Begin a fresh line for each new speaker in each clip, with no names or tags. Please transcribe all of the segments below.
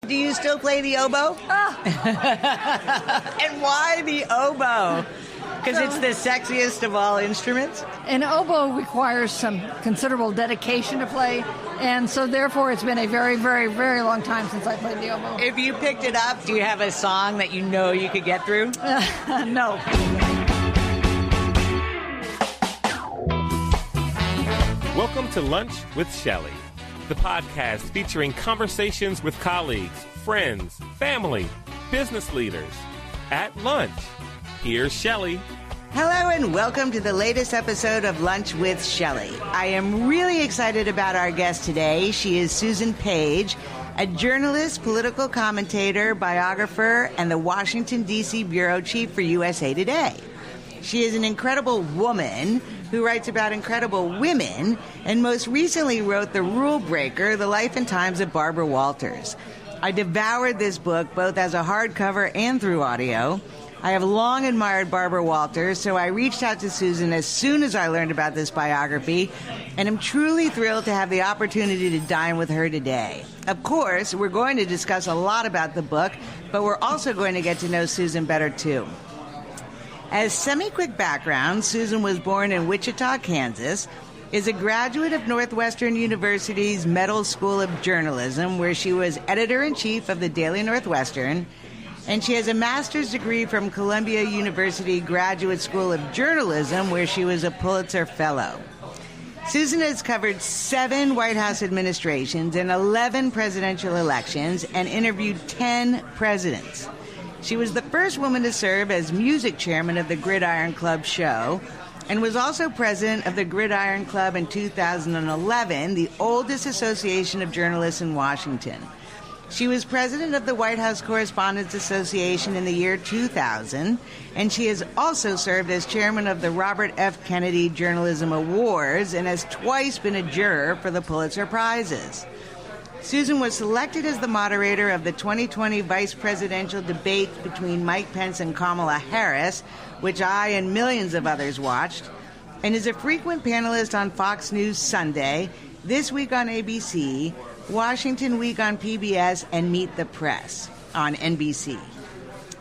Do you still play the oboe? And why the oboe? Because it's the sexiest of all instruments?
An oboe requires some considerable dedication to play, and so therefore it's been a very, very, very long time since I played the oboe.
If you picked it up, do you have a song that you know you could get through?
No.
Welcome to Lunch with Shelley, the podcast featuring conversations with colleagues, friends, family, business leaders. At lunch, here's Shelley.
Hello and welcome to the latest episode of Lunch with Shelley. I am really excited about our guest today. She is Susan Page, a journalist, political commentator, biographer, and the Washington, D.C. bureau chief for USA Today. She is an incredible woman who writes about incredible women and most recently wrote The Rule Breaker, The Life and Times of Barbara Walters. I devoured this book both as a hardcover and through audio. I have long admired Barbara Walters, so I reached out to Susan as soon as I learned about this biography, and I'm truly thrilled to have the opportunity to dine with her today. Of course, we're going to discuss a lot about the book, but we're also going to get to know Susan better too. As semi-quick background, Susan was born in Wichita, Kansas, is a graduate of Northwestern University's Medill School of Journalism, where she was editor-in-chief of the Daily Northwestern, and she has a master's degree from Columbia University Graduate School of Journalism, where she was a Pulitzer Fellow. Susan has covered 7 White House administrations and 11 presidential elections and interviewed 10 presidents. She was the first woman to serve as music chairman of the Gridiron Club show and was also president of the Gridiron Club in 2011, the oldest association of journalists in Washington. She was president of the White House Correspondents Association in the year 2000, and she has also served as chairman of the Robert F. Kennedy Journalism Awards and has twice been a juror for the Pulitzer Prizes. Susan was selected as the moderator of the 2020 vice presidential debate between Mike Pence and Kamala Harris, which I and millions of others watched, and is a frequent panelist on Fox News Sunday, This Week on ABC, Washington Week on PBS, and Meet the Press on NBC.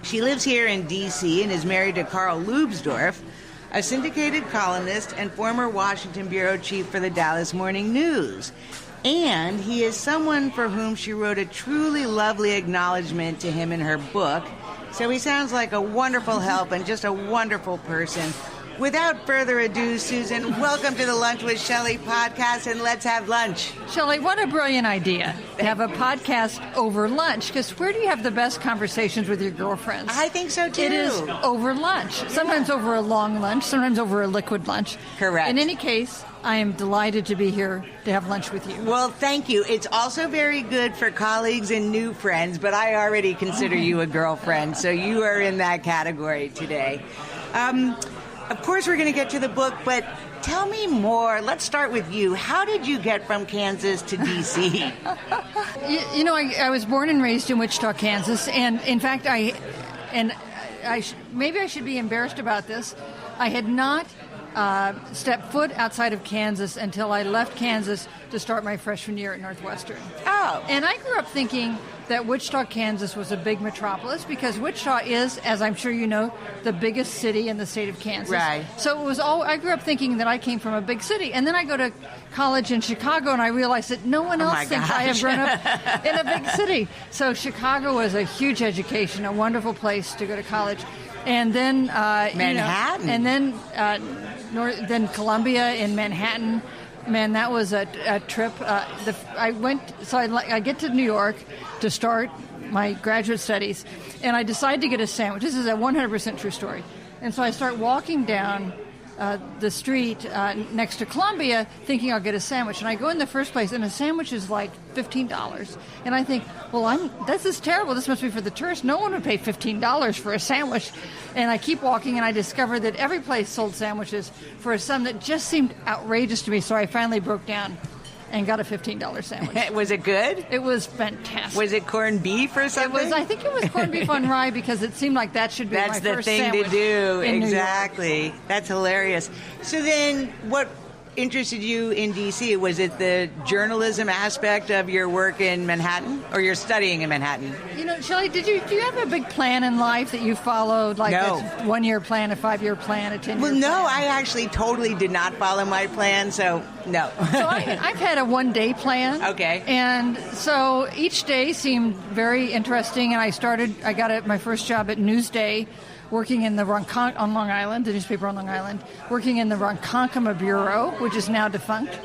She lives here in D.C. and is married to Carl Lubsdorff, a syndicated columnist and former Washington bureau chief for the Dallas Morning News. And he is someone for whom she wrote a truly lovely acknowledgement to him in her book. So he sounds like a wonderful help and just a wonderful person. Without further ado, Susan, welcome to the Lunch with Shelley podcast, and let's have lunch.
Shelley, what a brilliant idea to have a podcast over lunch, because where do you have the best conversations with your girlfriends?
I think so, too.
It is over lunch. Sometimes over a long lunch, sometimes over a liquid lunch.
Correct.
In any case, I am delighted to be here to have lunch with you.
Well, thank you. It's also very good for colleagues and new friends, but I already consider you a girlfriend, so you are in that category today. Of course, we're going to get to the book, but tell me more. Let's start with you. How did you get from Kansas to D.C.?
I was born and raised in Wichita, Kansas, and in fact, maybe I should be embarrassed about this. I had not stepped foot outside of Kansas until I left Kansas to start my freshman year at Northwestern.
Oh.
And I grew up thinking that Wichita, Kansas was a big metropolis because Wichita is, as I'm sure you know, the biggest city in the state of Kansas.
Right.
So it was I grew up thinking that I came from a big city. And then I go to college in Chicago and I realized that no one else thinks I have grown up in a big city. So Chicago was a huge education, a wonderful place to go to college. And then
Manhattan.
And then then Columbia in Manhattan. Man, that was a trip. I get to New York to start my graduate studies, and I decide to get a sandwich. This is a 100% true story. And so I start walking down the street next to Columbia thinking I'll get a sandwich. And I go in the first place, and a sandwich is like $15. And I think, well, this is terrible. This must be for the tourists. No one would pay $15 for a sandwich. And I keep walking, and I discover that every place sold sandwiches for a sum that just seemed outrageous to me. So I finally broke down and got a $15 sandwich.
Was it good?
It was fantastic.
Was it corned beef or something?
I think it was corned beef on rye because it seemed like that should be
That's
my
the
first
thing
sandwich
to do.
in
Exactly.
New York.
That's hilarious. So then what interested you in D.C.? Was it the journalism aspect of your work in Manhattan, or you're studying in Manhattan?
You know, Shelley, do you have a big plan in life that you followed, like
No.
a 1-year plan, a 5-year plan, a 10-year plan?
Well, no, I actually totally did not follow my plan, so no.
So I've had a 1-day plan.
Okay.
And so each day seemed very interesting, and I got my first job at Newsday, working in the on Long Island, the newspaper on Long Island, working in the Ronkonkoma Bureau, which is now defunct.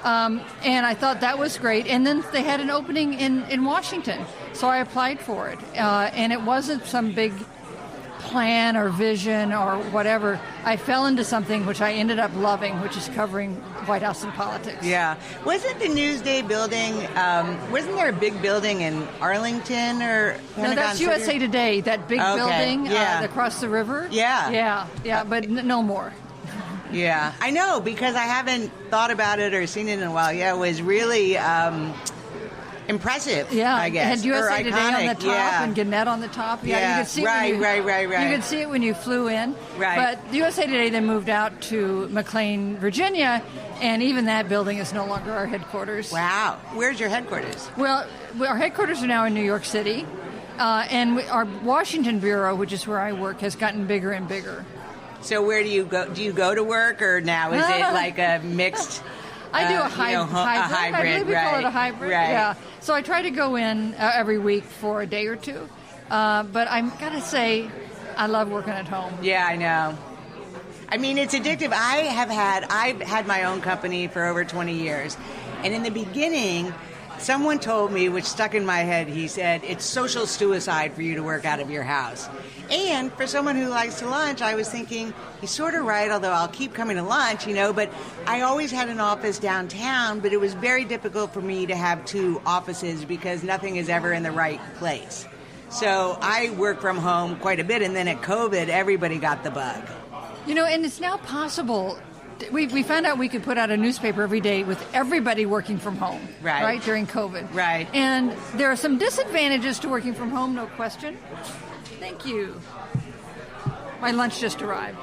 And I thought that was great. And then they had an opening in Washington, so I applied for it. And it wasn't some big plan or vision or whatever. I fell into something which I ended up loving, which is covering White House and politics.
Yeah. Wasn't the Newsday building, wasn't there a big building in Arlington or
No, that's
City?
USA Today, that big building
Yeah.
across the river.
Yeah.
Yeah, but no more.
Yeah, I know, because I haven't thought about it or seen it in a while. Yeah, it was really impressive,
Yeah,
I guess.
it had USA
or
Today
iconic.
on the top
Yeah.
and Gannett on the top. Yeah,
Yeah,
you could see
right.
You could see it when you flew in.
Right.
But the USA Today then moved out to McLean, Virginia, and even that building is no longer our headquarters.
Wow. Where's your headquarters?
Well, our headquarters are now in New York City, and our Washington bureau, which is where I work, has gotten bigger and bigger.
So where do you go? Do you go to work, or now is it like a mixed?
I do a hybrid. I believe we call it a hybrid.
Right.
Yeah. So I try to go in every week for a day or two. But I'm gotta say, I love working at home.
Yeah, I know. I mean, it's addictive. I've had my own company for over 20 years, and in the beginning, someone told me, which stuck in my head, he said, it's social suicide for you to work out of your house. And for someone who likes to lunch, I was thinking, he's sort of right, although I'll keep coming to lunch, but I always had an office downtown, but it was very difficult for me to have 2 offices because nothing is ever in the right place. So I work from home quite a bit, and then at COVID, everybody got the bug.
And it's now possible. We found out we could put out a newspaper every day with everybody working from home, right, during COVID.
Right.
And there are some disadvantages to working from home, no question. Thank you. My lunch just arrived.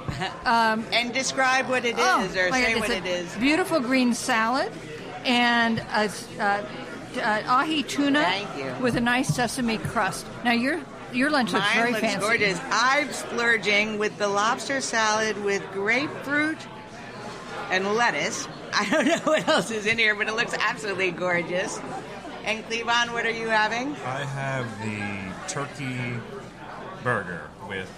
And describe what it is, or say what it is.
Beautiful green salad and ahi tuna
Thank you.
with a nice sesame crust. Now your lunch looks
Mine
very
looks
fancy.
gorgeous. I'm splurging with the lobster salad with grapefruit and lettuce. I don't know what else is in here, but it looks absolutely gorgeous. And Cleavon, what are you having?
I have the turkey burger with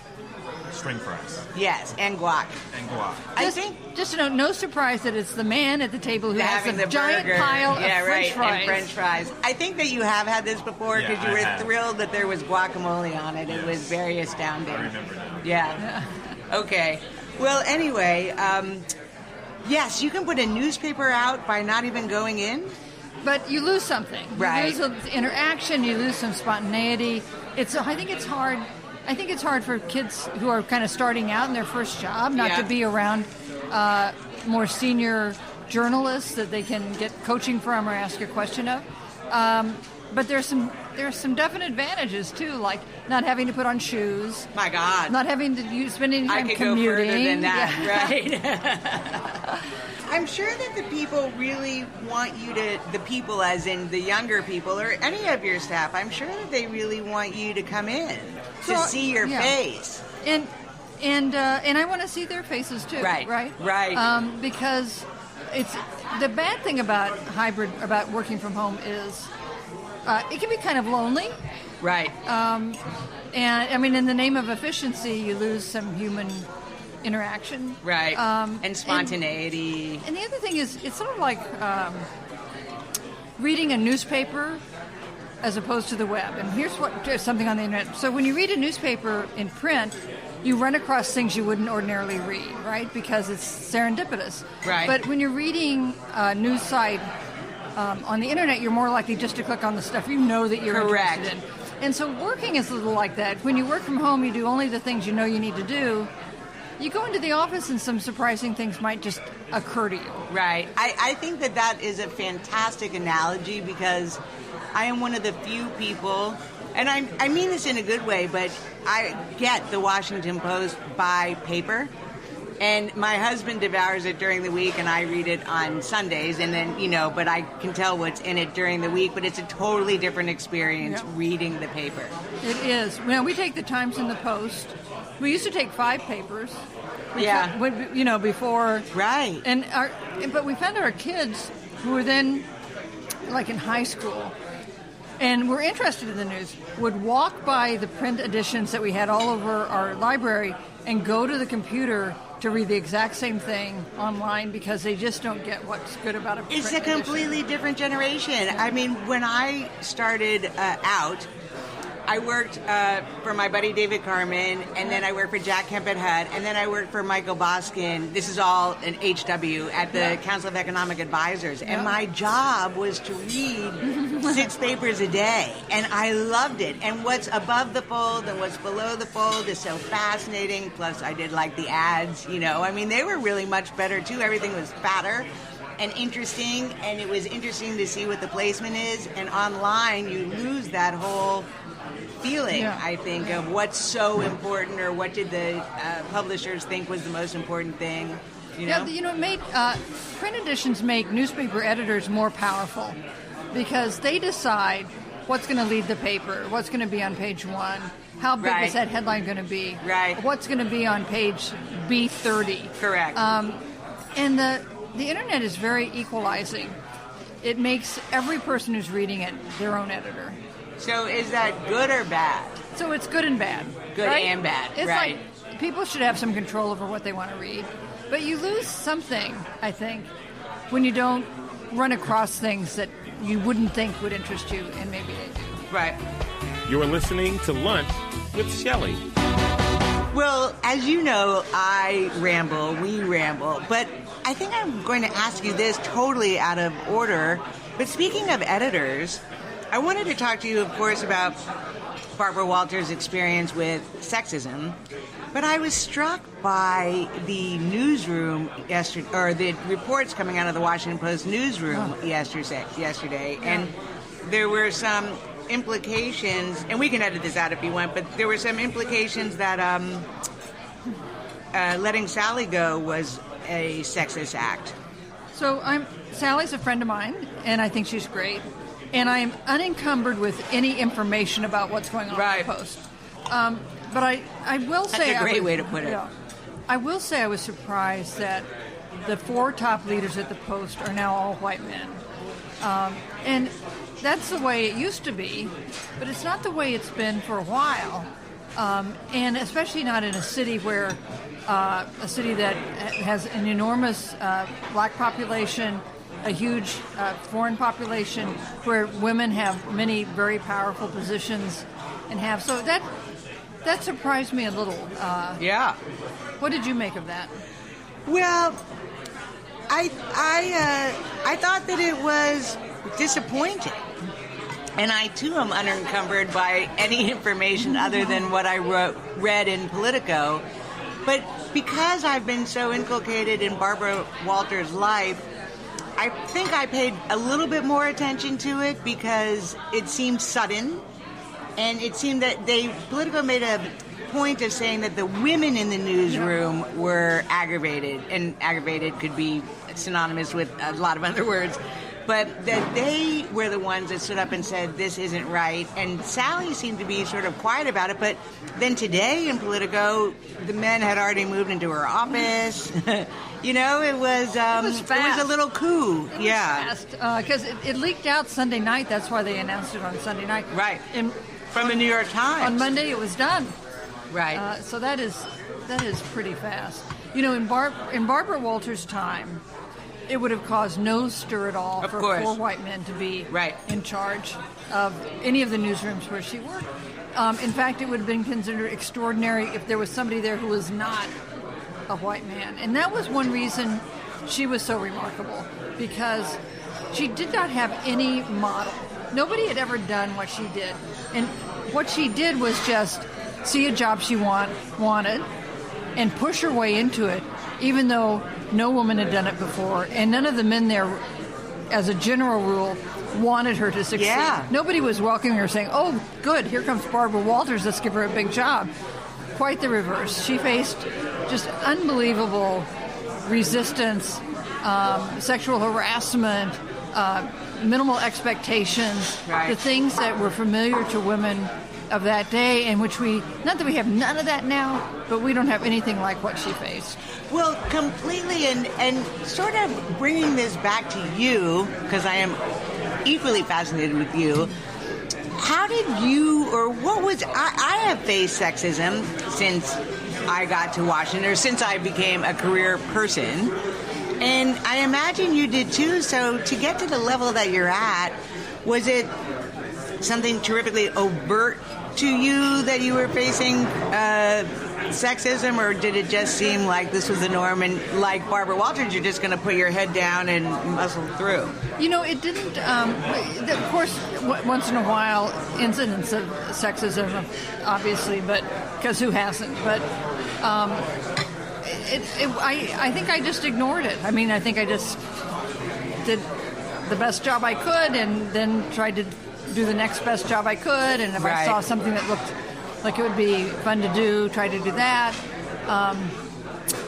string fries
Yes, and guac.
and guac.
I think
Just to note, no surprise that it's the man at the table who has
having
a
the
giant
burger.
pile of
yeah,
French
right,
fries.
and French fries. I think that you have had this before
Yeah,
because you
I
were
have.
thrilled that there was guacamole on it. It
Yes.
was very astounding.
I remember that.
Yeah. Okay. Well, anyway, yes, you can put a newspaper out by not even going in.
But you lose something.
Right.
You lose the interaction. You lose some spontaneity. I think it's hard. I think it's hard for kids who are kind of starting out in their first job not
Yeah.
to be around more senior journalists that they can get coaching from or ask a question of. But there's some definite advantages too, like not having to put on shoes,
My God.
not having to spend any
I
time
could
commuting.
go further than that,
Yeah.
right? I'm sure that the people really want you to, the people as in the younger people or any of your staff, I'm sure that they really want you to come in to
So,
see your
yeah.
face.
And I want to see their faces too.
Right,
Right.
right.
Because it's the bad thing about about working from home is it can be kind of lonely.
Right.
And I mean, in the name of efficiency, you lose some human interaction.
Right. And spontaneity.
And the other thing is, it's sort of like reading a newspaper as opposed to the web. And here's something on the internet. So when you read a newspaper in print, you run across things you wouldn't ordinarily read, right? Because it's serendipitous.
Right.
But when you're reading a news site on the internet, you're more likely just to click on the stuff you know that you're
Correct.
interested in. And so working is a little like that. When you work from home, you do only the things you know you need to do. You go into the office and some surprising things might just occur to you.
Right. I think that is a fantastic analogy because I am one of the few people, and I mean this in a good way, but I get the Washington Post by paper. And my husband devours it during the week, and I read it on Sundays. And then, but I can tell what's in it during the week. But it's a totally different experience reading the paper.
It is. We take the Times and the Post. We used to take 5 papers. Before.
Right.
But we found our kids who were then, like in high school, and were interested in the news, would walk by the print editions that we had all over our library and go to the computer to read the exact same thing online because they just don't get what's good about a print edition.
It's a completely different generation.
Yeah.
I mean, when I started out, I worked for my buddy David Carmen, and then I worked for Jack Kemp at HUD, and then I worked for Michael Boskin. This is all an HW at the Council of Economic Advisors. And my job was to read 6 papers a day, and I loved it. And what's above the fold and what's below the fold is so fascinating. Plus, I did like the ads, I mean, they were really much better, too. Everything was fatter and interesting, and it was interesting to see what the placement is. And online, you lose that whole feeling, I think, of what's so important, or what did the publishers think was the most important thing.
It made print editions make newspaper editors more powerful because they decide what's going to lead the paper, what's going to be on page 1, how big is that headline going to be, what's going to be on page B30.
Correct.
And the internet is very equalizing. It makes every person who's reading it their own editor.
So is that good or bad?
So it's good and bad.
Good and bad,
it's like people should have some control over what they want to read. But you lose something, I think, when you don't run across things that you wouldn't think would interest you, and maybe they do.
Right.
You're listening to Lunch with Shelley.
Well, as you know, we ramble, but I think I'm going to ask you this totally out of order. But speaking of editors, I wanted to talk to you, of course, about Barbara Walters' experience with sexism, but I was struck by the newsroom yesterday, or the reports coming out of the Washington Post newsroom yesterday, and there were some implications, and we can edit this out if you want, but there were some implications that letting Sally go was a sexist act.
So Sally's a friend of mine, and I think she's great. And I am unencumbered with any information about what's going on in the Post. But I will say...
That's a great way to put it.
I will say I was surprised that the 4 top leaders at the Post are now all white men. And that's the way it used to be, but it's not the way it's been for a while. And especially not in a city where... a city that has an enormous black population, a huge foreign population, where women have many very powerful positions, so that surprised me a little. What did you make of that?
Well, I thought that it was disappointing, and I too am unencumbered by any information other than what I read in Politico. But because I've been so inculcated in Barbara Walters' life, I think I paid a little bit more attention to it because it seemed sudden, and it seemed that Politico made a point of saying that the women in the newsroom were aggravated, and aggravated could be synonymous with a lot of other words, but that they were the ones that stood up and said, this isn't right, and Sally seemed to be sort of quiet about it, but then today in Politico, the men had already moved into her office. It was a little coup.
It was fast, because it leaked out Sunday night. That's why they announced it on Sunday night.
Right. From the New York Times.
On Monday, it was done.
Right.
So that is pretty fast. In Barbara Walters' time, it would have caused no stir at all for 4 white men to be in charge of any of the newsrooms where she worked. In fact, it would have been considered extraordinary if there was somebody there who was not a white man. And that was one reason she was so remarkable, because she did not have any model. Nobody had ever done what she did. And what she did was just see a job she wanted and push her way into it, even though no woman had done it before. And none of the men there, as a general rule, wanted her to succeed. Nobody was welcoming her saying, oh, good, here comes Barbara Walters, let's give her a big job. quite the reverse. She faced just unbelievable resistance, sexual harassment, minimal expectations,
right.
The things that were familiar to women of that day, in which not that we have none of that now, but we don't have anything like what she faced.
Well, completely, and sort of bringing this back to you, because I am equally fascinated with you. How did you, or what was, I have faced sexism since I got to Washington, or since I became a career person, and I imagine you did too. So to get to the level that you're at, was it something terrifically overt to you that you were facing sexism, or did it just seem like this was the norm, and like Barbara Walters, you're just going to put your head down and muscle through?
It didn't. Of course, once in a while, incidents of sexism, obviously, but because who hasn't? But I think I just ignored it. I mean, I think I just did the best job I could, and then tried to do the next best job I could, and if I saw something that looked like it would be fun to do, try to do that.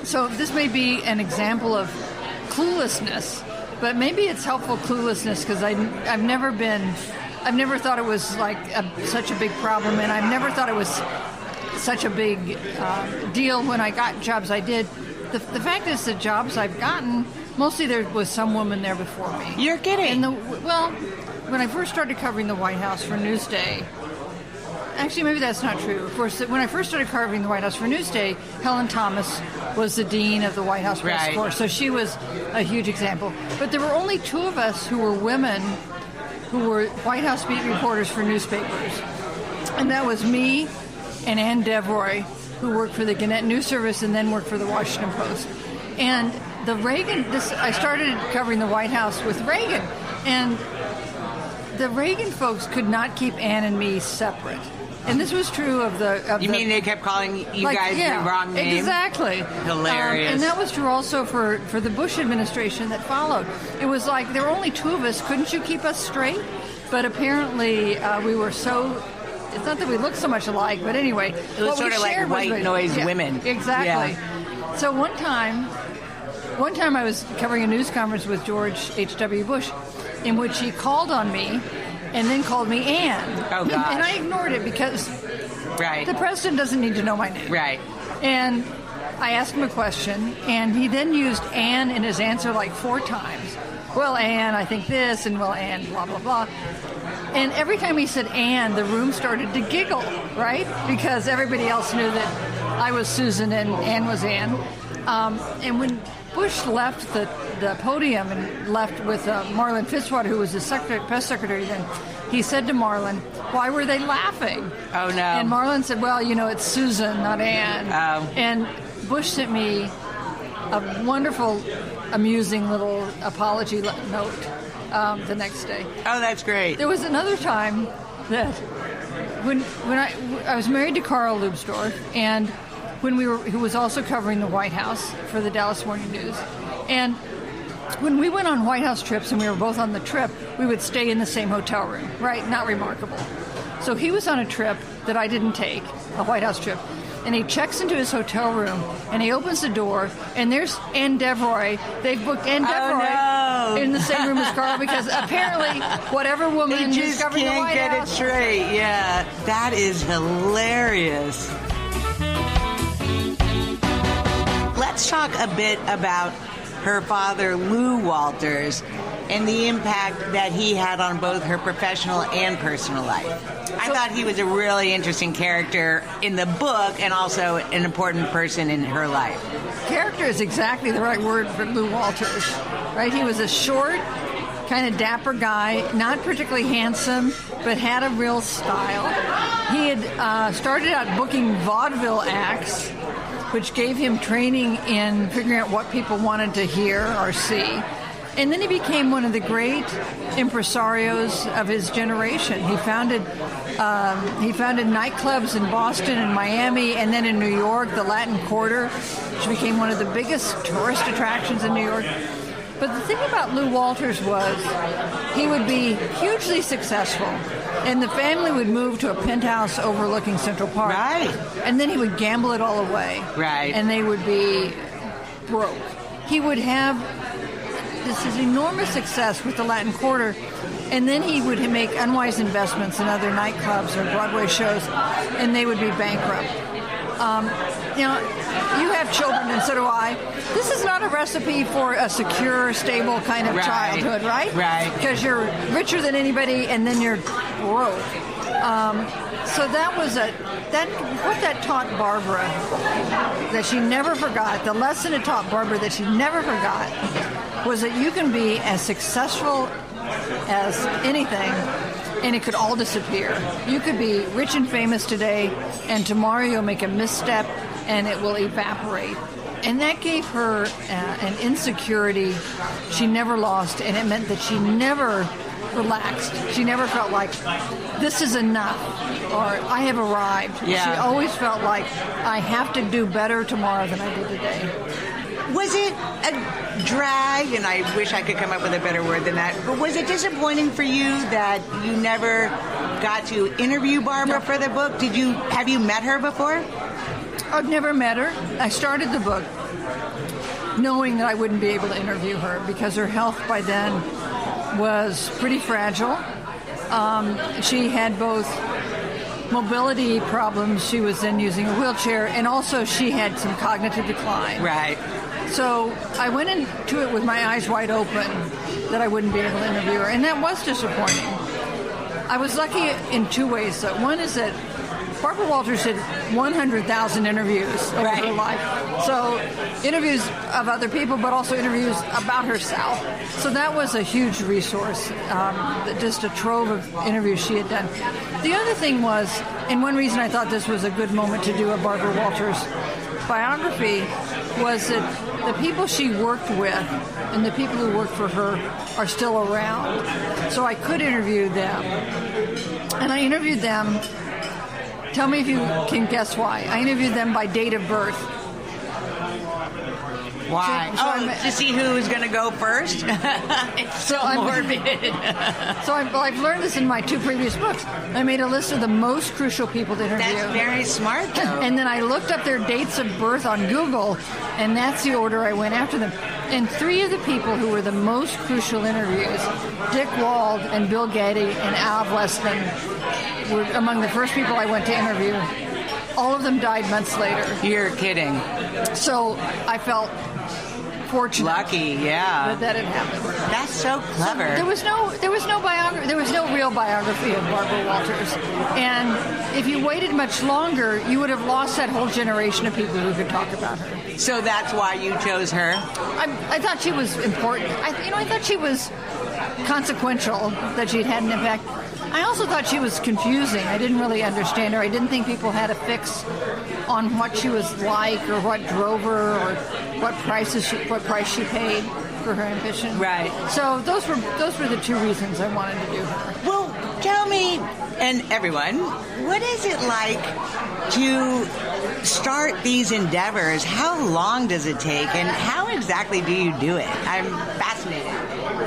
So this may be an example of cluelessness, but maybe it's helpful cluelessness, because I've never thought it was like such a big problem, and I've never thought it was such a big deal when I got jobs I did. The fact is, the jobs I've gotten, mostly there was some woman there before me.
You're kidding.
When I first started covering the White House for Newsday, actually, maybe that's not true. Of course, when I first started covering the White House for Newsday, Helen Thomas was the dean of the White House Press Corps, so she was a huge example. But there were only two of us who were women who were White House beat reporters for newspapers. And that was me and Ann Devroy, who worked for the Gannett News Service and then worked for the Washington Post. And I started covering the White House with Reagan, and the Reagan folks could not keep Ann and me separate. And this was true of the...
You mean they kept calling you guys the wrong name?
Exactly.
Hilarious.
And that was true also for the Bush administration that followed. It was like, there were only two of us. Couldn't you keep us straight? But apparently we were so... It's not that we looked so much alike, but anyway...
It was sort of like white noise women.
Exactly.
Yeah.
So one time I was covering a news conference with George H.W. Bush, in which he called on me and then called me Ann.
Oh, gosh.
And I ignored it because the president doesn't need to know my name.
Right.
And I asked him a question, and he then used Ann in his answer like 4 times. Well, Ann, I think this, and well, Ann, blah, blah, blah. And every time he said Ann, the room started to giggle, right? Because everybody else knew that I was Susan and Ann was Ann. And when Bush left the podium and left with Marlin Fitzwater, who was the press secretary then, he said to Marlin, "Why were they laughing?"
Oh, no.
And Marlin said, "Well, it's Susan, not Ann."
Oh.
And Bush sent me a wonderful, amusing little apology note the next day.
Oh, that's great.
There was another time that when I was married to Carl Lubsdorff, and who was also covering the White House for the Dallas Morning News. And when we went on White House trips and we were both on the trip, we would stay in the same hotel room, right? Not remarkable. So he was on a trip that I didn't take, a White House trip, and he checks into his hotel room and he opens the door and there's Ann Devroy. They've booked Ann Devroy in the same room as Carl, because apparently whatever woman who's covering the White House...
They just can't get it straight. Yeah, that is hilarious. Let's talk a bit about her father, Lou Walters, and the impact that he had on both her professional and personal life. I thought he was a really interesting character in the book, and also an important person in her life.
Character is exactly the right word for Lou Walters, right? He was a short, kind of dapper guy, not particularly handsome, but had a real style. He had started out booking vaudeville acts, which gave him training in figuring out what people wanted to hear or see. And then he became one of the great impresarios of his generation. He founded nightclubs in Boston and Miami, and then in New York, the Latin Quarter, which became one of the biggest tourist attractions in New York. But the thing about Lou Walters was he would be hugely successful, and the family would move to a penthouse overlooking Central Park.
Right.
And then he would gamble it all away.
Right.
And they would be broke. He would have this enormous success with the Latin Quarter, and then he would make unwise investments in other nightclubs or Broadway shows, and they would be bankrupt. You have children, and so do I. This is not a recipe for a secure, stable kind of childhood, right?
Right.
Because you're richer than anybody, and then you're broke. So that was what that taught Barbara that she never forgot. The lesson it taught Barbara that she never forgot was that you can be as successful as anything, and it could all disappear. You could be rich and famous today, and tomorrow you'll make a misstep, and it will evaporate. And that gave her an insecurity she never lost, and it meant that she never relaxed. She never felt like, this is enough, or I have arrived.
Yeah.
She always felt like, I have to do better tomorrow than I did today.
Was it a drag, and I wish I could come up with a better word than that, but was it disappointing for you that you never got to interview Barbara for the book? Have you met her before?
I've never met her. I started the book knowing that I wouldn't be able to interview her because her health by then was pretty fragile. She had both mobility problems. She was then using a wheelchair, and also she had some cognitive decline.
Right.
So I went into it with my eyes wide open that I wouldn't be able to interview her, and that was disappointing. I was lucky in two ways. One is that Barbara Walters did 100,000 interviews over her life. So interviews of other people, but also interviews about herself. So that was a huge resource, just a trove of interviews she had done. The other thing was, and one reason I thought this was a good moment to do a Barbara Walters biography, was that the people she worked with and the people who worked for her are still around. So I could interview them. And I interviewed them. Tell me if you can guess why. I interviewed them by date of birth.
Why? To see who was going to go first? It's so morbid.
So I've learned this in my two previous books. I made a list of the most crucial people to interview.
That's very smart, though.
And then I looked up their dates of birth on Google, and that's the order I went after them. And three of the people who were the most crucial interviews, Dick Wald and Bill Getty and Al Weston, were among the first people I went to interview. All of them died months later. You're kidding. So I felt fortunate. Lucky, yeah. That had happened. That's so clever. So there was no biography. There was no real biography of Barbara Walters. And if you waited much longer, you would have lost that whole generation of people who could talk about her. So that's why you chose her? I thought she was important. I thought she was consequential, that she'd had an impact. I also thought she was confusing. I didn't really understand her. I didn't think people had a fix on what she was like or what drove her or what price she paid for her ambition. Right. So those were the two reasons I wanted to do her. Well, tell me, and everyone, what is it like to start these endeavors? How long does it take, and how exactly do you do it? I'm fascinated.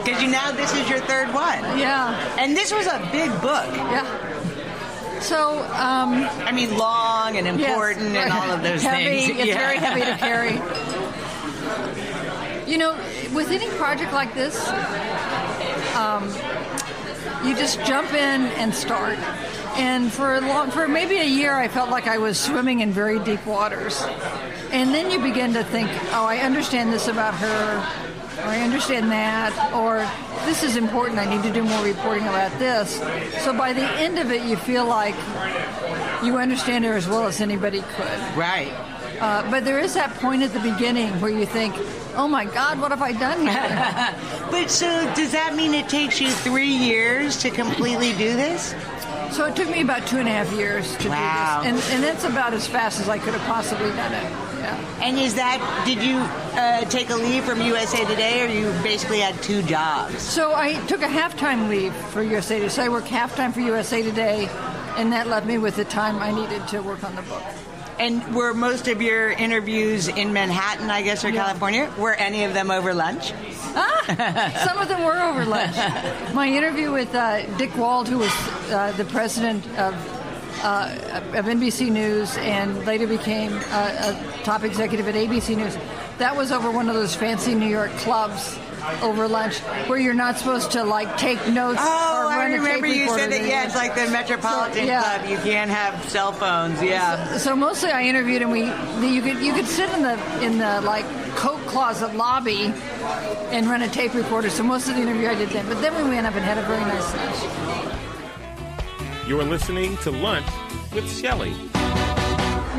Because this is your third one. Yeah. And this was a big book. Yeah. So, long and important, yes, and all of those things. It's very heavy to carry. With any project like this, you just jump in and start. And for maybe a year, I felt like I was swimming in very deep waters. And then you begin to think, I understand this about her, or I understand that, or this is important, I need to do more reporting about this. So by the end of it, you feel like you understand her as well as anybody could. Right. But there is that point at the beginning where you think, oh my God, what have I done here? But so does that mean it takes you 3 years to completely do this? So it took me about 2.5 years to do this. And that's about as fast as I could have possibly done it. Yeah. And did you take a leave from USA Today, or you basically had two jobs? So I took a half-time leave for USA Today. So I worked half-time for USA Today, and that left me with the time I needed to work on the book.
And were most of your interviews in Manhattan, I guess, or California? Were any of them over lunch?
Some of them were over lunch. My interview with Dick Wald, who was the president of NBC News and later became a top executive at ABC News, that was over one of those fancy New York clubs over lunch where you're not supposed to take notes.
Oh,
or run
I remember you said that. Yeah, it's like the Metropolitan Club. You can't have cell phones. Yeah.
So mostly I interviewed, and you could sit in the coat closet lobby and run a tape recorder. So most of the interview I did then. But then we went up and had a very nice lunch.
You're listening to Lunch with Shelley.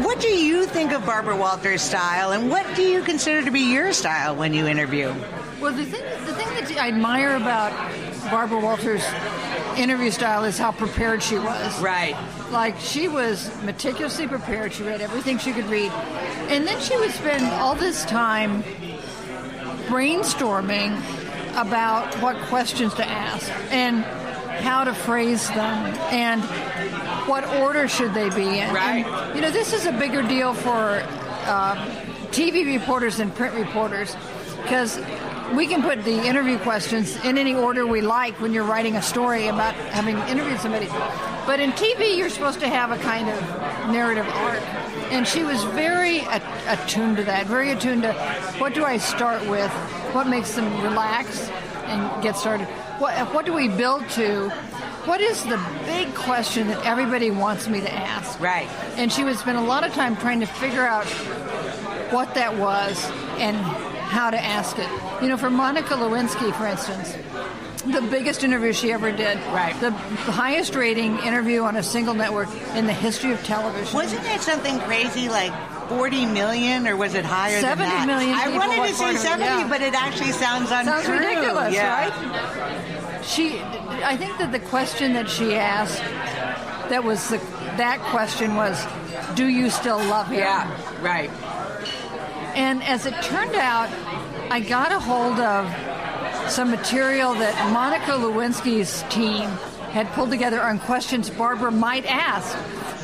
What do you think of Barbara Walters' style, and what do you consider to be your style when you interview?
Well, the thing that I admire about Barbara Walters' interview style is how prepared she was.
Right.
She was meticulously prepared. She read everything she could read. And then she would spend all this time brainstorming about what questions to ask and how to phrase them and what order should they be in.
Right.
And, this is a bigger deal for TV reporters than print reporters because we can put the interview questions in any order we like when you're writing a story about having interviewed somebody. But in TV, you're supposed to have a kind of narrative arc. And she was very attuned to that, very attuned to what do I start with, what makes them relax and get started, what do we build to, what is the big question that everybody wants me to ask.
Right.
And she would spend a lot of time trying to figure out what that was and how to ask it. For Monica Lewinsky, for instance, the biggest interview she ever did,
right.
The highest rating interview on a single network in the history of television.
Wasn't it something crazy like 40 million, or was it higher than that?
70 million
I
people
wanted to say 70, but it actually sounds untrue.
Sounds ridiculous,
yeah.
right? I think that the question that she asked, that question was, do you still love him?
Yeah, right.
And as it turned out, I got a hold of some material that Monica Lewinsky's team had pulled together on questions Barbara might ask.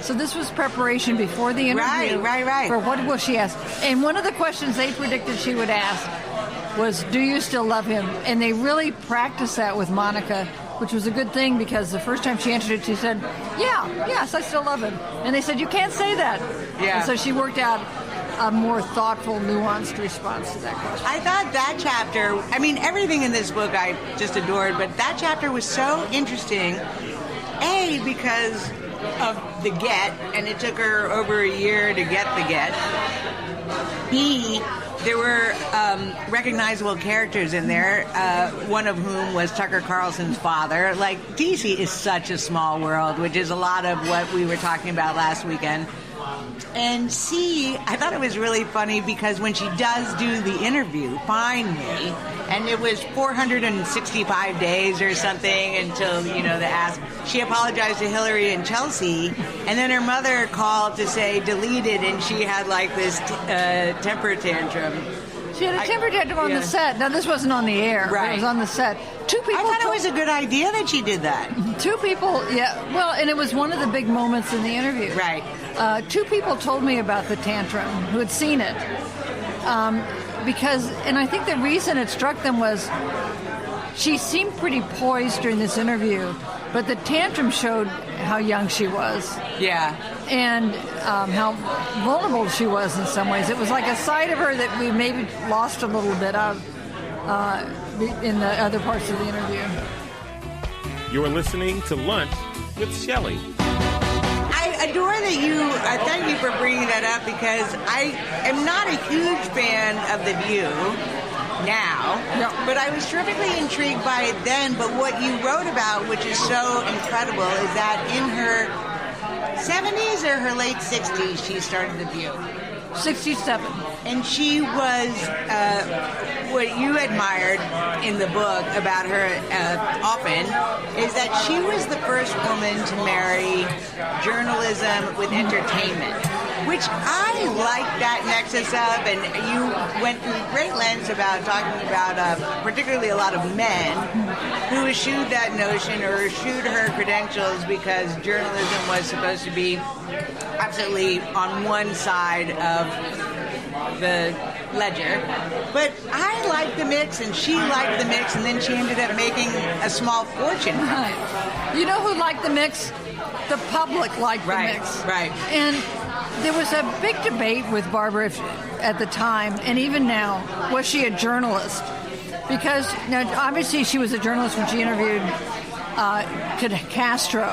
So this was preparation before the interview.
Right.
For what will she ask? And one of the questions they predicted she would ask was, do you still love him? And they really practiced that with Monica, which was a good thing because the first time she answered it, she said, yes, I still love him. And they said, you can't say that.
Yeah.
And so she worked out a more thoughtful, nuanced response to that question.
I thought that chapter, everything in this book I just adored, but that chapter was so interesting, A, because of the get, and it took her over a year to get the get. B, there were recognizable characters in there, one of whom was Tucker Carlson's father. DC is such a small world, which is a lot of what we were talking about last weekend. And C, I thought it was really funny because when she does do the interview, finally, and it was 465 days or something until, the ask, she apologized to Hillary and Chelsea, and then her mother called to say deleted, and she had this temper tantrum.
She had a temper tantrum on the set. Now, this wasn't on the air.
Right.
It was on the set. Two people.
I thought it was a good idea that she did that.
Two people, and it was one of the big moments in the interview.
Right.
Two people told me about the tantrum who had seen it. And I think the reason it struck them was she seemed pretty poised during this interview, but the tantrum showed how young she was.
Yeah.
And how vulnerable she was in some ways. It was like a side of her that we maybe lost a little bit of in the other parts of the interview.
You're listening to Lunch with Shelley.
I adore that you, thank you for bringing that up because I am not a huge fan of The View now, but I was terrifically intrigued by it then. But what you wrote about, which is so incredible, is that in her 70s or her late 60s, she started The View.
67.
And she was, what you admired in the book about her often, is that she was the first woman to marry journalism with entertainment. which I like that nexus of, and you went through great lengths about talking about particularly a lot of men who eschewed that notion or eschewed her credentials because journalism was supposed to be absolutely on one side of the ledger. But I liked the mix, and she liked the mix, and then she ended up making a small fortune from it.
You know who liked the mix? The public liked the mix.
Right.
And there was a big debate with Barbara at the time, and even now, was she a journalist? Because, now, obviously she was a journalist when she interviewed Castro,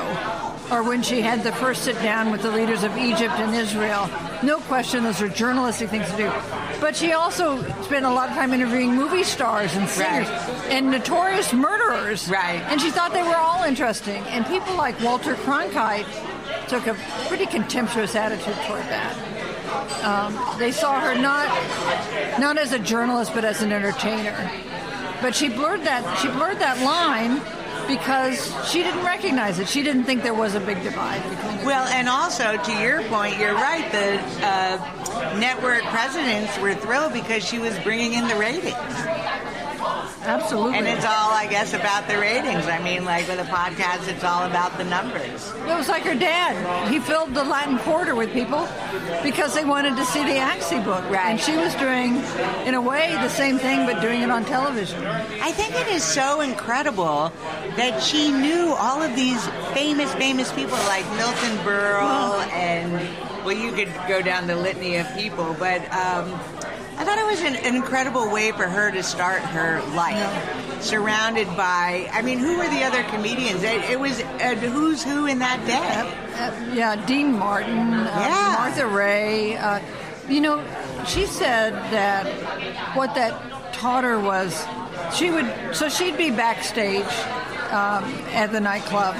or when she had the first sit-down with the leaders of Egypt and Israel. No question, those are journalistic things to do. But she also spent a lot of time interviewing movie stars and singers and notorious murderers.
Right.
And she thought they were all interesting. And people like Walter Cronkite took a pretty contemptuous attitude toward that. They saw her not as a journalist, but as an entertainer. But she blurred that line because she didn't recognize it. She didn't think there was a big divide between the two.
And also, to your point, you're right, the network presidents were thrilled because she was bringing in the ratings.
Absolutely.
And it's all, I guess, about the ratings. I mean, like with a podcast, it's all about the numbers.
It was like her dad. He filled the Latin Quarter with people because they wanted to see the Axie book.
Right.
And she was doing, in a way, the same thing, but doing it on television.
I think it is so incredible that she knew all of these famous people like Milton Berle and, well, you could go down the litany of people, but I thought it was an incredible way for her to start her life, surrounded by, I mean, who were the other comedians? It was a who's who in that day.
Dean Martin, Martha Ray. She said that what that taught her was she'd be backstage at the nightclub.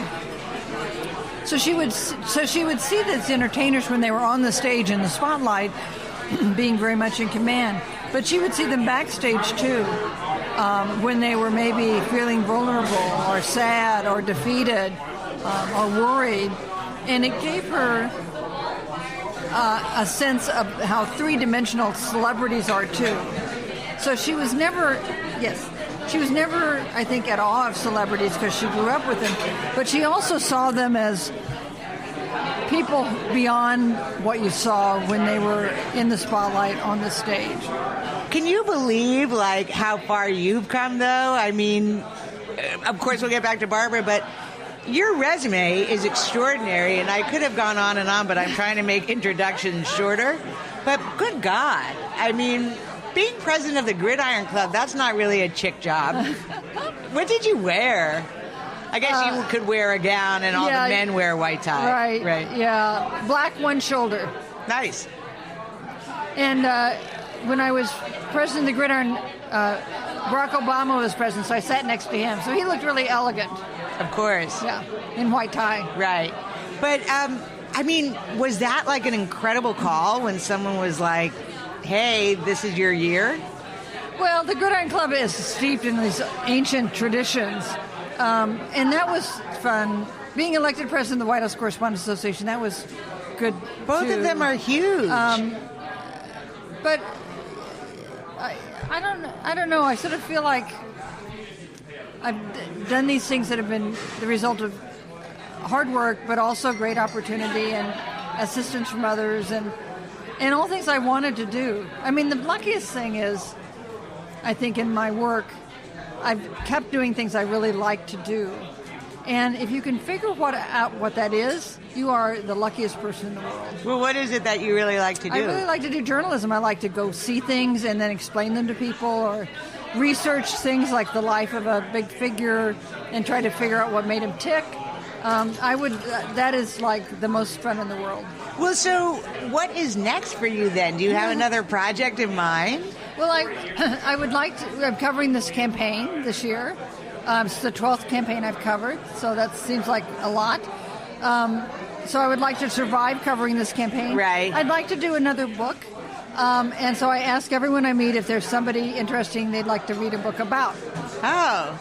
So she would see these entertainers when they were on the stage in the spotlight, being very much in command. But she would see them backstage, too, when they were maybe feeling vulnerable or sad or defeated or worried. And it gave her a sense of how three-dimensional celebrities are, too. So she was never, I think, at awe of celebrities because she grew up with them. But she also saw them as people beyond what you saw when they were in the spotlight on the stage.
Can you believe, like, how far you've come, though? I mean, of course, we'll get back to Barbara, but your resume is extraordinary, and I could have gone on and on, but I'm trying to make introductions shorter. But good God, I mean, being president of the Gridiron Club, that's not really a chick job. What did you wear? I guess you could wear a gown and all the men wear a white tie.
Right. Yeah. Black one shoulder.
Nice.
And when I was president of the Gridiron, Barack Obama was president, so I sat next to him. So he looked really elegant.
Of course.
Yeah, in white tie.
Right. But, I mean, was that like an incredible call when someone was like, hey, this is your year?
Well, the Gridiron Club is steeped in these ancient traditions. And that was fun. Being elected president of the White House Correspondents Association, that was good.
Both of them are huge.
But I don't know. I sort of feel like I've done these things that have been the result of hard work, but also great opportunity and assistance from others, and all things I wanted to do. I mean, the luckiest thing is, I think, in my work, I've kept doing things I really like to do. And if you can figure out what that is, you are the luckiest person in the world.
Well, what is it that you really like to do?
I really like to do journalism. I like to go see things and then explain them to people, or research things like the life of a big figure and try to figure out what made him tick. That is like the most fun in the world.
Well, so what is next for you then? Do you have another project in mind?
Well, I would like to. I'm covering this campaign this year. It's the 12th campaign I've covered, so that seems like a lot. So I would like to survive covering this campaign.
Right.
I'd like to do another book. And so I ask everyone I meet if there's somebody interesting they'd like to read a book about.
Oh.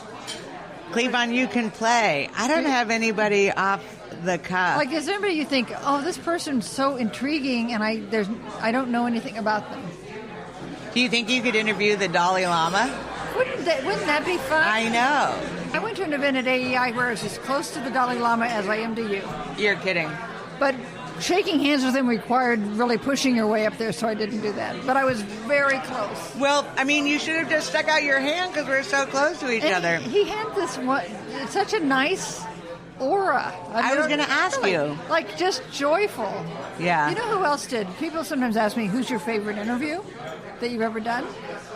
Cleavon, you can play. I don't have anybody off the cuff.
Like, is anybody you think, oh, this person's so intriguing, and I don't know anything about them?
Do you think you could interview the Dalai Lama?
Wouldn't that be fun?
I know.
I went to an event at AEI where I was as close to the Dalai Lama as I am to you.
You're kidding.
But shaking hands with him required really pushing your way up there, so I didn't do that. But I was very close.
Well, I mean, you should have just stuck out your hand because we're so close to each other.
He had such a nice aura.
I was going to ask you.
Like, just joyful.
Yeah.
You know who else did? People sometimes ask me, who's your favorite interview that you've ever done?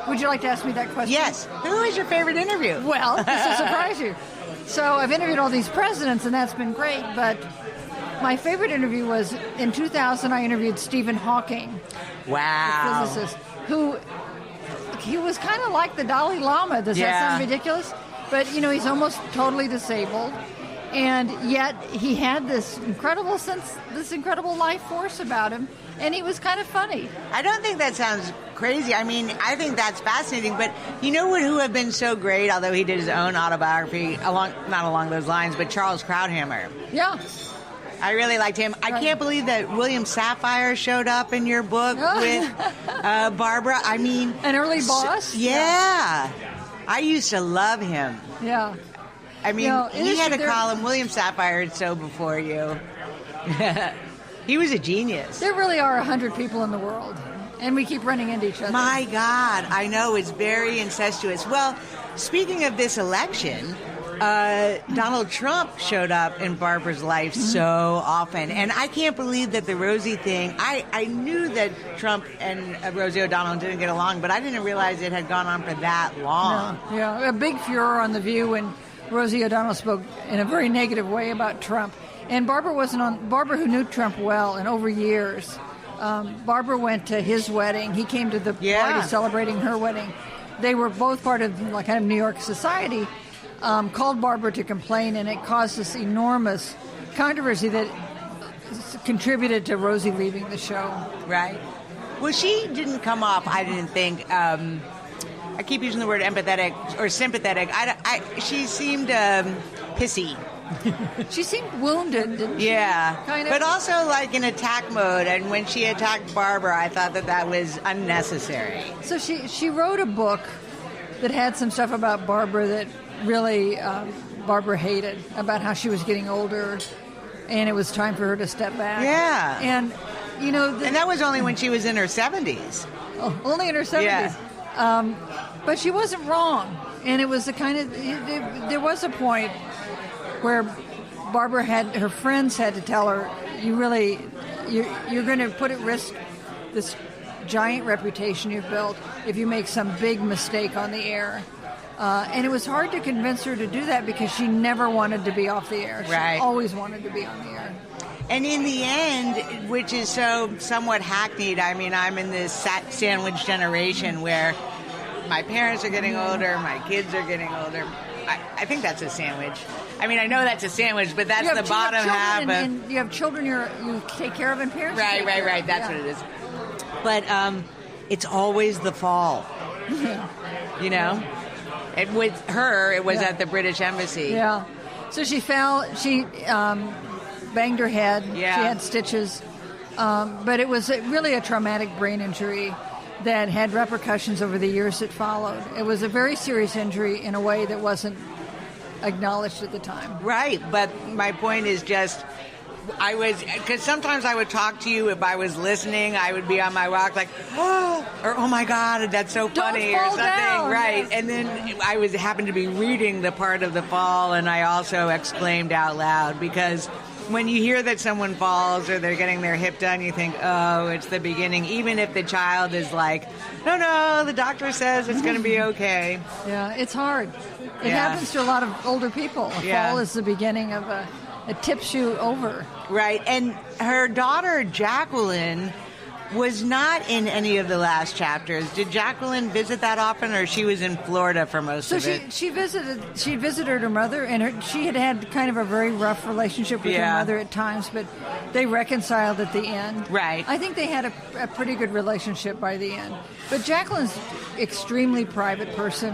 Would you like to ask me that question?
Yes. Who is your favorite interview?
Well, this will surprise you. So I've interviewed all these presidents, and that's been great, but my favorite interview was in 2000. I interviewed Stephen Hawking,
wow,
the physicist, who he was kind of like the Dalai Lama. Does that sound ridiculous? But, he's almost totally disabled, and yet he had this incredible life force about him, and he was kind of funny.
I don't think that sounds crazy. I mean, I think that's fascinating, but you know who have been so great, although he did his own autobiography, not along those lines, but Charles Krauthammer.
Yeah.
I really liked him. I can't believe that William Safire showed up in your book with Barbara. I mean...
An early boss?
Yeah. I used to love him.
Yeah.
I mean, he had a column, William Safire, so before you. He was a genius.
There really are 100 people in the world, and we keep running into each other.
My God, I know, it's very incestuous. Well, speaking of this election... Donald Trump showed up in Barbara's life so often. And I can't believe that the Rosie thing, I knew that Trump and Rosie O'Donnell didn't get along, but I didn't realize it had gone on for that long.
No. Yeah, a big furor on The View when Rosie O'Donnell spoke in a very negative way about Trump. And Barbara wasn't on, Barbara, who knew Trump well and over years, Barbara went to his wedding. He came to the party celebrating her wedding. They were both part of kind of New York society. Called Barbara to complain, and it caused this enormous controversy that contributed to Rosie leaving the show.
Right. Well, she didn't come off, I didn't think, I keep using the word empathetic or sympathetic. She seemed pissy.
She seemed wounded, didn't she?
Yeah.
Kind of.
But also like in attack mode, and when she attacked Barbara, I thought that was unnecessary.
So she wrote a book that had some stuff about Barbara that really Barbara hated, about how she was getting older and it was time for her to step back.
Yeah.
And, and
that was only when she was in her 70s.
Oh, only in her 70s.
Yeah.
But she wasn't wrong. And it was the kind of, there was a point where Barbara her friends had to tell her, you're going to put at risk this giant reputation you've built if you make some big mistake on the air. And it was hard to convince her to do that because she never wanted to be off the air. She always wanted to be on the air.
And in the end, which is so somewhat hackneyed, I mean, I'm in this sandwich generation where my parents are getting older, my kids are getting older. I think that's a sandwich. I mean, I know that's a sandwich, but that's the bottom half.
And you have children you take care of and parents.
Right. That's what it is. But it's always the fall. And with her, it was at the British Embassy.
Yeah. So she fell. She banged her head.
Yeah.
She had stitches. But it was really a traumatic brain injury that had repercussions over the years that followed. It was a very serious injury in a way that wasn't acknowledged at the time.
Right. But my point is just... because sometimes I would talk to you if I was listening. I would be on my walk like, oh my God, that's so funny, or something.
Down.
Right. And then I happened to be reading the part of the fall, and I also exclaimed out loud because when you hear that someone falls or they're getting their hip done, you think, oh, it's the beginning, even if the child is like, no, the doctor says it's going to be okay.
Yeah, it's hard. It happens to a lot of older people. A fall is the beginning of it tips you over.
Right. And her daughter, Jacqueline, was not in any of the last chapters. Did Jacqueline visit that often, or she was in Florida for most of it?
She visited her mother, and she had kind of a very rough relationship with her mother at times, but they reconciled at the end.
Right.
I think they had a pretty good relationship by the end. But Jacqueline's extremely private person,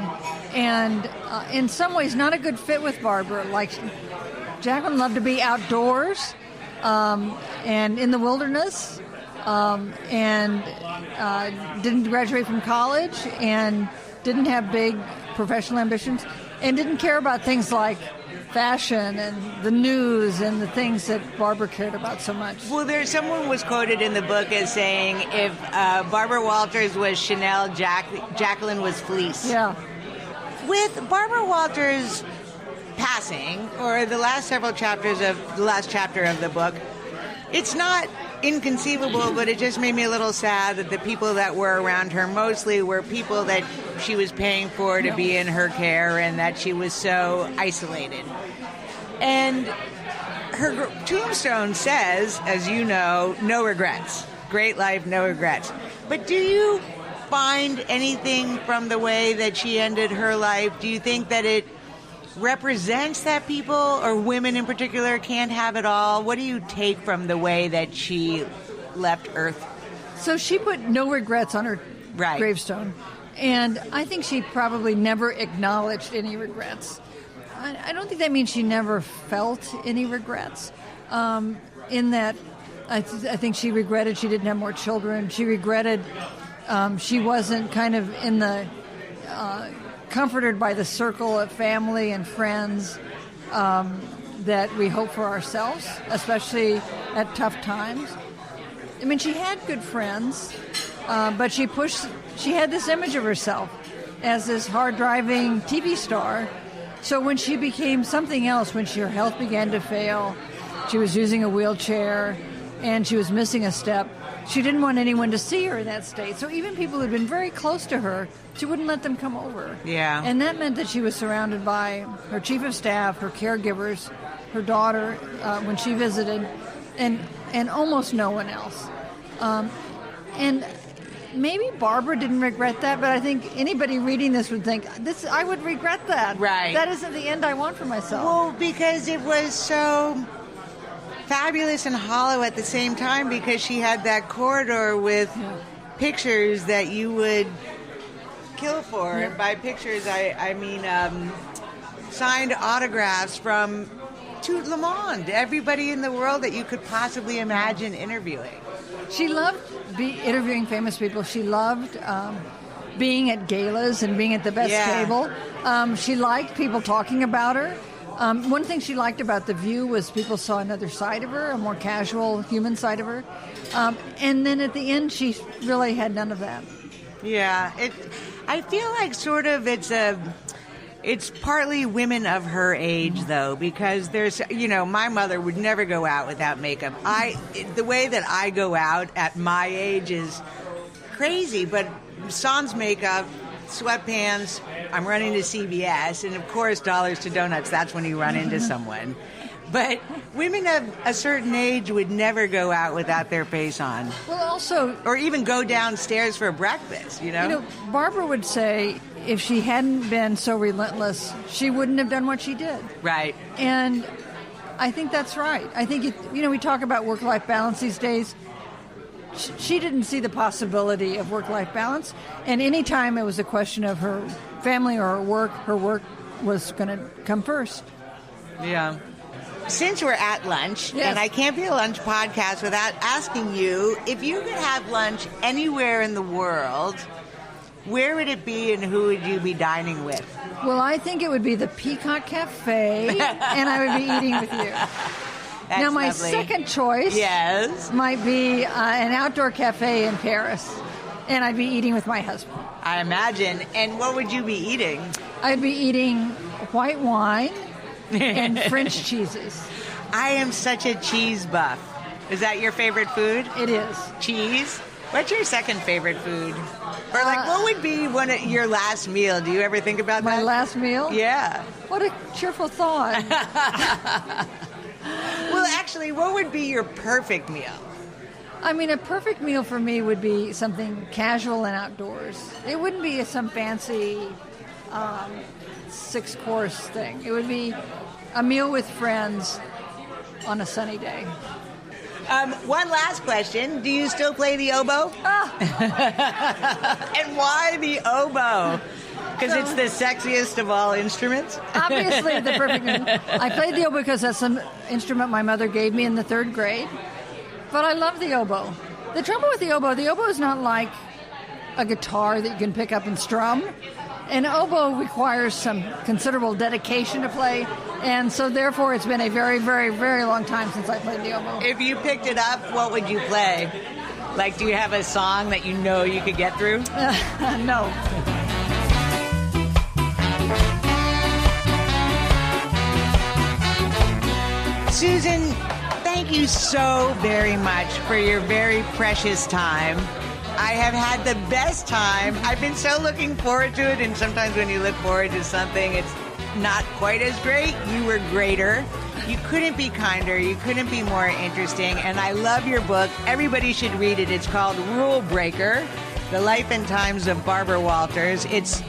and in some ways not a good fit with Barbara. Like, Jacqueline loved to be outdoors and in the wilderness, and didn't graduate from college, and didn't have big professional ambitions, and didn't care about things like fashion and the news and the things that Barbara cared about so much.
Well, someone was quoted in the book as saying, if Barbara Walters was Chanel, Jacqueline was fleece.
Yeah.
With Barbara Walters passing, or the last chapter of the book, it's not inconceivable, but it just made me a little sad that the people that were around her mostly were people that she was paying for to be in her care, and that she was so isolated. And her tombstone says, as you know, no regrets. Great life, no regrets. But do you find anything from the way that she ended her life? Do you think that it represents that people, or women in particular, can't have it all? What do you take from the way that she left Earth?
So she put no regrets on her gravestone. And I think she probably never acknowledged any regrets. I don't think that means she never felt any regrets. In that, I think she regretted she didn't have more children. She regretted she wasn't kind of in the comforted by the circle of family and friends that we hope for ourselves, especially at tough times. I mean, she had good friends, but she had this image of herself as this hard-driving TV star. So when she became something else, when her health began to fail, she was using a wheelchair, and she was missing a step, she didn't want anyone to see her in that state. So even people who'd been very close to her, she wouldn't let them come over.
Yeah.
And that meant that she was surrounded by her chief of staff, her caregivers, her daughter when she visited, and almost no one else. And maybe Barbara didn't regret that, but I think anybody reading this would think, I would regret that.
Right.
That isn't the end I want for myself.
Well, because it was so fabulous and hollow at the same time, because she had that corridor with pictures that you would kill for. And by pictures, I mean signed autographs from tout le monde, everybody in the world that you could possibly imagine interviewing.
She loved interviewing famous people. She loved being at galas and being at the best table. She liked people talking about her. One thing she liked about The View was people saw another side of her, a more casual human side of her. And then at the end, she really had none of that.
Yeah. I feel like sort of it's partly women of her age, though, because there's, my mother would never go out without makeup. The way that I go out at my age is crazy, but sans makeup, sweatpants, I'm running to CVS, and of course, dollars to donuts, that's when you run into someone. But women of a certain age would never go out without their face on.
Well, also...
Or even go downstairs for breakfast,
Barbara would say if she hadn't been so relentless, she wouldn't have done what she did.
Right.
And I think that's right. I think, we talk about work-life balance these days. She didn't see the possibility of work-life balance. And any time it was a question of her family or her work was going to come first.
Yeah. Since we're at lunch,
yes.
And I can't be a lunch podcast without asking you, if you could have lunch anywhere in the world, where would it be and who would you be dining with?
Well, I think it would be the Peacock Cafe, and I would be eating with you.
That's
now, my
lovely.
second choice might be an outdoor cafe in Paris, and I'd be eating with my husband.
I imagine. And what would you be eating?
I'd be eating white wine and French cheeses.
I am such a cheese buff. Is that your favorite food?
It is.
Cheese? What's your second favorite food? Or what would be your last meal? Do you ever think about that?
My last meal?
Yeah.
What a cheerful thought.
Well, actually, what would be your perfect meal?
I mean, a perfect meal for me would be something casual and outdoors. It wouldn't be some fancy 6-course thing. It would be a meal with friends on a sunny day.
One last question. Do you still play the oboe?
Ah.
And why the oboe? Because it's the sexiest of all instruments?
Obviously, the perfect. I played the oboe because that's an instrument my mother gave me in the 3rd grade. But I love the oboe. The trouble with the oboe is not like a guitar that you can pick up and strum. An oboe requires some considerable dedication to play, and so therefore it's been a very, very, very long time since I played the oboe.
If you picked it up, what would you play? Like, do you have a song that you know you could get through?
No.
Susan, thank you so very much for your very precious time. I have had the best time. I've been so looking forward to it, and sometimes when you look forward to something, it's not quite as great. You were greater. You couldn't be kinder. You couldn't be more interesting, and I love your book. Everybody should read it. It's called Rule Breaker, The Life and Times of Barbara Walters. It's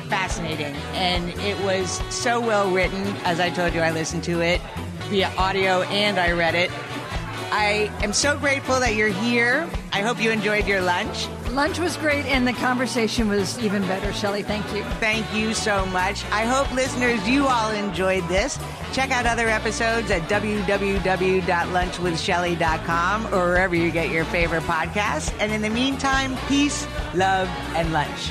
fascinating, and it was so well written. As I told you, I listened to it via audio, and I read it. I am so grateful that you're here. I hope you enjoyed your lunch.
Lunch was great, and the conversation was even better, Shelley. Thank you.
Thank you so much. I hope, listeners, you all enjoyed this. Check out other episodes at www.lunchwithshelley.com or wherever you get your favorite podcasts. And in the meantime, peace, love, and lunch.